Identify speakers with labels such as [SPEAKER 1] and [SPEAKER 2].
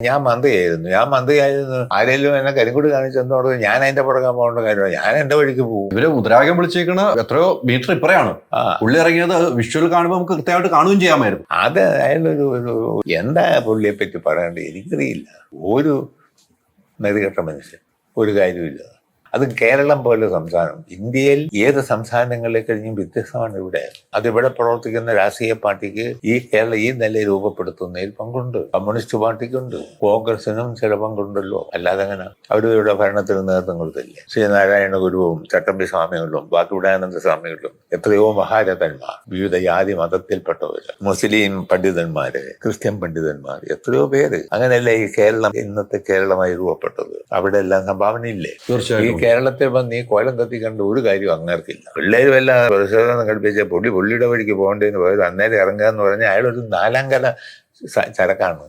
[SPEAKER 1] ഞാൻ മന്ത്രിയായിരുന്നു. ആരെങ്കിലും എന്നെ കരിങ്കൊടി കാണിച്ചെന്നോട് ഞാൻ അതിന്റെ പുറകെ പോകേണ്ട കാര്യമാണ്. ഞാൻ എന്റെ വഴിക്ക് പോകും.
[SPEAKER 2] ഇവര് മുദ്രാവാക്യം വിളിച്ചേക്കണ എത്രയോ മീറ്റർ ഇപ്പറയാണ്. പുള്ളി ഇറങ്ങിയത് വിഷ്വൽ കാണുമ്പോൾ നമുക്ക് കൃത്യമായിട്ട് കാണുകയും ചെയ്യാമായിരുന്നു.
[SPEAKER 1] അത് അയാളൊരു എന്താ പുള്ളിയെ പറ്റി പറയേണ്ടത് എനിക്കറിയില്ല. ഒരു നെറികെട്ട മനുഷ്യൻ, ഒരു കാര്യമില്ല. അത് കേരളം പോലെ സംസ്ഥാനം. ഇന്ത്യയിൽ ഏത് സംസ്ഥാനങ്ങളെ കഴിഞ്ഞും വ്യത്യസ്തമാണ് ഇവിടെ. അതിവിടെ പ്രവർത്തിക്കുന്ന രാഷ്ട്രീയ പാർട്ടിക്ക് ഈ നില രൂപപ്പെടുത്തുന്നതിൽ പങ്കുണ്ട്. കമ്മ്യൂണിസ്റ്റ് പാർട്ടിക്കുണ്ട്, കോൺഗ്രസിനും ചില പങ്കുണ്ടല്ലോ. അല്ലാതെ അങ്ങനെ അവരുടെ ഭരണത്തിന് നേതൃത്വം കൊടുത്തില്ലേ? ശ്രീനാരായണ ഗുരുവും ചട്ടമ്പി സ്വാമികളും ബാക്കിവിടാനന്ദ സ്വാമികളും എത്രയോ മഹാരഥന്മാർ, വിവിധ ജാതി മതത്തിൽപ്പെട്ടവര്, മുസ്ലിം പണ്ഡിതന്മാര്, ക്രിസ്ത്യൻ പണ്ഡിതന്മാർ, എത്രയോ പേര്. അങ്ങനെയല്ല ഈ കേരളം ഇന്നത്തെ കേരളമായി രൂപപ്പെട്ടത്. അവിടെ എല്ലാം സംഭാവനയില്ലേ?
[SPEAKER 2] തീർച്ചയായും.
[SPEAKER 1] കേരളത്തെ വന്ന് ഈ കോലം കത്തിക്കേണ്ട ഒരു കാര്യം അങ്ങേർക്കില്ല. പിള്ളേരും എല്ലാം പരിശോധന ഘടിപ്പിച്ച പുള്ളിയുടെ വഴിക്ക് പോകേണ്ടതെന്ന് പോയത് അന്നേരം ഇറങ്ങുക എന്ന് പറഞ്ഞാൽ അയാളൊരു നാലാം കല ചരക്കാണ്.